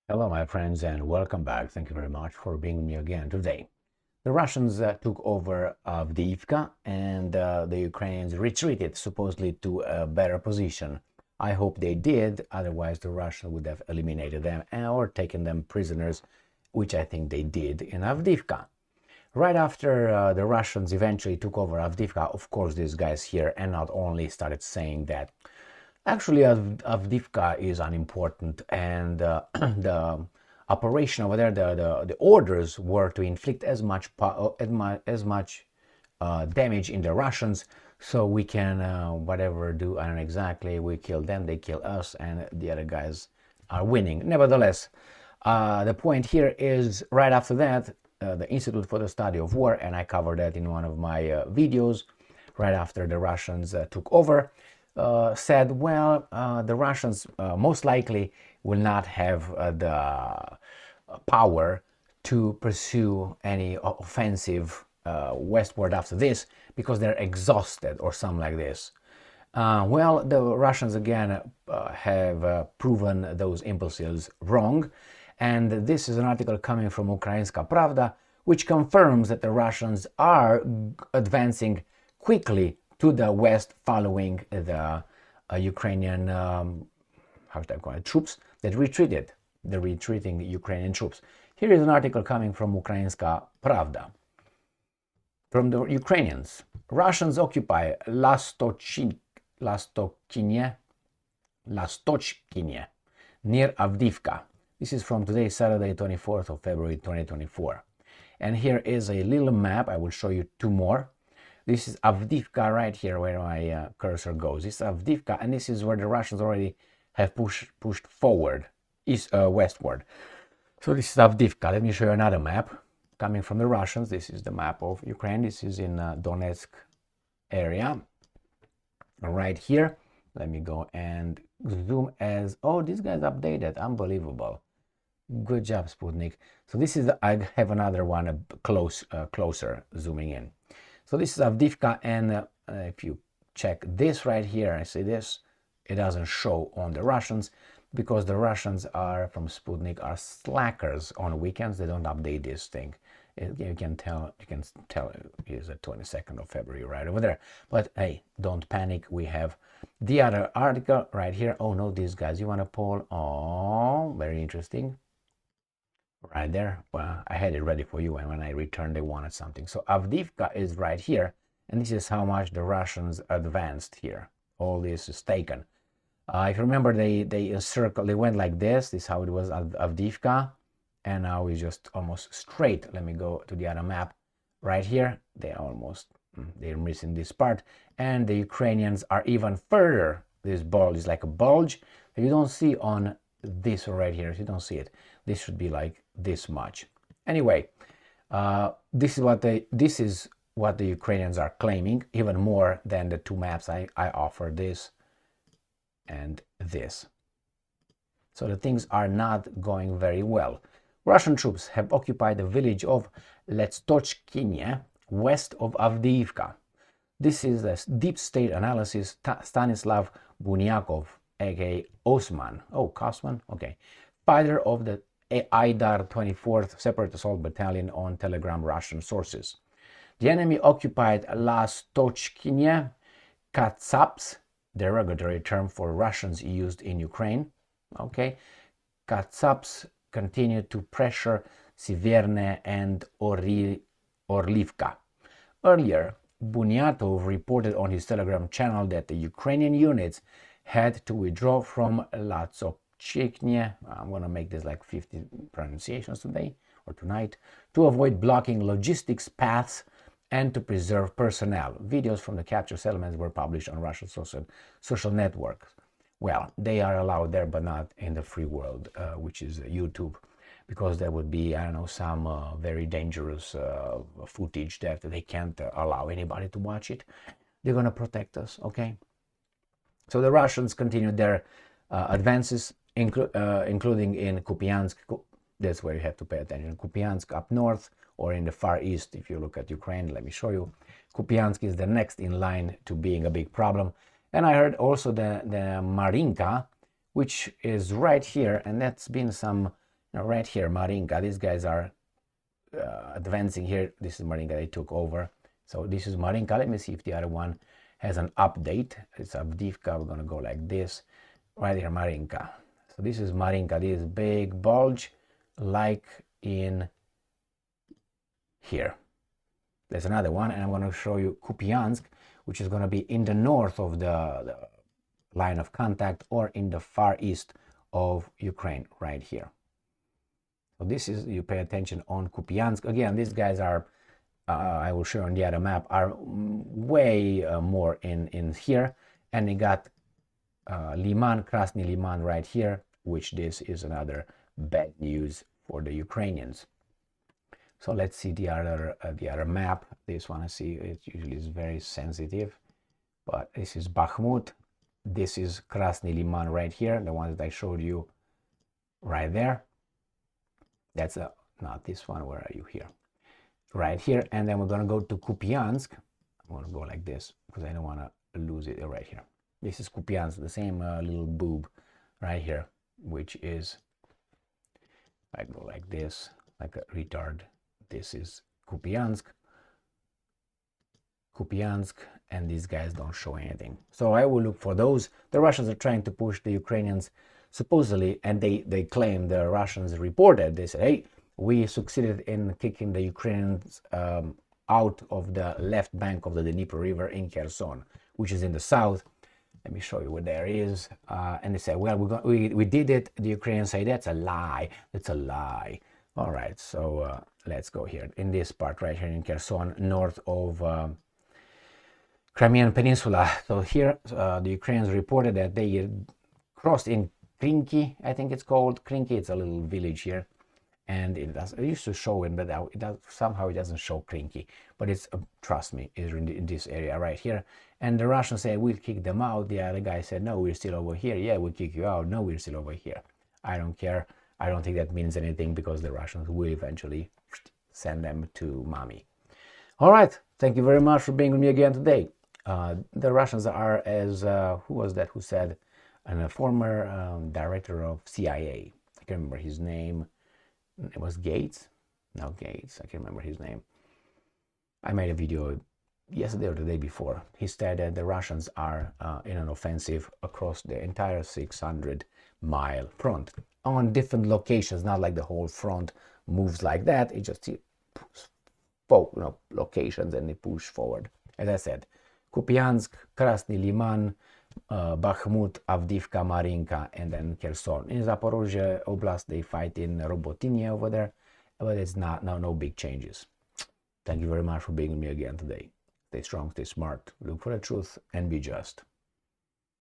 Hello, my friends, and welcome back. Thank you very much for being with me again today. The Russians took over Avdiivka, and the Ukrainians retreated, supposedly to a better position. I hope they did, otherwise the Russians would have eliminated them or taken them prisoners, which I think they did in Avdiivka. Right after the Russians eventually took over Avdiivka, of course, these guys here and not only started saying that actually, Avdiivka is unimportant, and the operation over there, the orders were to inflict as much damage in the Russians, so we can whatever do. I don't know exactly. We kill them, they kill us, and the other guys are winning. Nevertheless, the point here is right after that, the Institute for the Study of War, and I covered that in one of my videos. Right after the Russians took over, said, well, the Russians most likely will not have the power to pursue any offensive westward after this because they're exhausted or something like this. Well, the Russians again have proven those impulses wrong, and this is an article coming from Ukrainska Pravda, which confirms that the Russians are advancing quickly to the west following the Ukrainian troops that retreated, the retreating Ukrainian troops. Here is an article coming from Ukrainska Pravda. From the Ukrainians, Russians occupy Lastochkyne near Avdiivka. This is from today, Saturday, 24th of February, 2024. And here is a little map. I will show you two more. This is Avdiivka right here where my cursor goes. This is Avdiivka, and this is where the Russians already have pushed forward, westward. So this is Avdiivka. Let me show you another map coming from the Russians. This is the map of Ukraine. This is in Donetsk area. Right here. Let me go and zoom as... Oh, this guy's updated. Unbelievable. Good job, Sputnik. So this is... I have another one closer zooming in. So this is Avdiivka, and if you check this right here, I see this, it doesn't show on the Russians because the Russians are, from Sputnik, are slackers on weekends. They don't update this thing. You can tell it's the 22nd of February right over there. But hey, don't panic. We have the other article right here. Oh no, these guys, you want a poll? Oh, very interesting. Right there. Well, I had it ready for you, and when I returned, they wanted something. So Avdiivka is right here, and this is how much the Russians advanced here. All this is taken. If you remember, they encircled, they went like this. This is how it was Avdiivka, and now it's just almost straight. Let me go to the other map. Right here, they're missing this part, and the Ukrainians are even further. This bulge is like a bulge that you don't see on this right here. If you don't see it, this should be like this much. Anyway, this is what the Ukrainians are claiming, even more than the two maps I offer, this and this. So the things are not going very well. Russian troops have occupied the village of Lastochkyne, west of Avdiivka. This is the deep state analysis Stanislav Bunyakov, aka Osman. Oh, Kosman? Okay. Fighter of the Aidar 24th Separate Assault Battalion on Telegram Russian sources. The enemy occupied Lastochkyne, Katsaps, derogatory term for Russians used in Ukraine. Okay. Katsaps continued to pressure Sieverne and Orlivka. Earlier, Bunyatov reported on his Telegram channel that the Ukrainian units had to withdraw from Lastochkyne. I'm going to make this like 50 pronunciations today or tonight to avoid blocking logistics paths and to preserve personnel. Videos from the captured settlements were published on Russian social networks. Well, they are allowed there, but not in the free world, which is YouTube, because there would be, I don't know, some very dangerous footage that they can't allow anybody to watch it. They're going to protect us, okay? So the Russians continued their advances, including in Kupiansk. That's where you have to pay attention. Kupiansk up north, or in the far east, if you look at Ukraine. Let me show you. Kupiansk is the next in line to being a big problem. And I heard also the Marinka, which is right here, and that's been some Now right here, Marinka, these guys are advancing here. This is Marinka, they took over. So this is Marinka. Let me see if the other one has an update. It's Avdiivka. We're gonna go like this. Right here, Marinka. So this is Marinka, this big bulge like in here. There's another one, and I'm going to show you Kupiansk, which is going to be in the north of the line of contact, or in the far east of Ukraine, right here. So this is, you pay attention on Kupiansk. Again, these guys are, I will show on the other map, are way more in here, and they got Liman, Krasny Liman right here, which this is another bad news for the Ukrainians. So let's see the other map. This one I see it usually is very sensitive, but this is Bakhmut. This is Krasny Liman right here, the ones that I showed you right there. That's not this one. Where are you here? Right here, and then we're gonna go to Kupiansk. I'm gonna go like this because I don't want to lose it right here. This is Kupiansk, the same little boob right here, which is, I go like this, like a retard. This is Kupiansk, and these guys don't show anything. So I will look for those. The Russians are trying to push the Ukrainians, supposedly, and they claim, the Russians reported, they said, hey, we succeeded in kicking the Ukrainians out of the left bank of the Dnieper River in Kherson, which is in the south. Let me show you where there is. And they said, well, we did it. The Ukrainians say, that's a lie. That's a lie. All right, so let's go here. In this part right here in Kherson, north of Crimean Peninsula. So here, the Ukrainians reported that they crossed in Krinky, I think it's called. Krinky, it's a little village here. And it used to show it, but somehow it doesn't show Krinky. But it's, trust me, it's in this area right here. And the Russians said, we'll kick them out. The other guy said, no, we're still over here. Yeah, we'll kick you out. No, we're still over here. I don't care. I don't think that means anything, because the Russians will eventually send them to mommy. All right. Thank you very much for being with me again today. The Russians are, as, who was that who said, a former director of CIA. I can't remember his name. It was Gates? No, Gates. I can't remember his name. I made a video yesterday or the day before. He said that the Russians are in an offensive across the entire 600-mile front on different locations, not like the whole front moves like that. It just locations, and they push forward. As I said, Kupiansk, Krasny Liman, Bakhmut, Avdiivka, Marinka, and then Kherson. In Zaporozhye Oblast, they fight in Robotyne over there, but it's no big changes. Thank you very much for being with me again today. Stay strong, stay smart, look for the truth, and be just.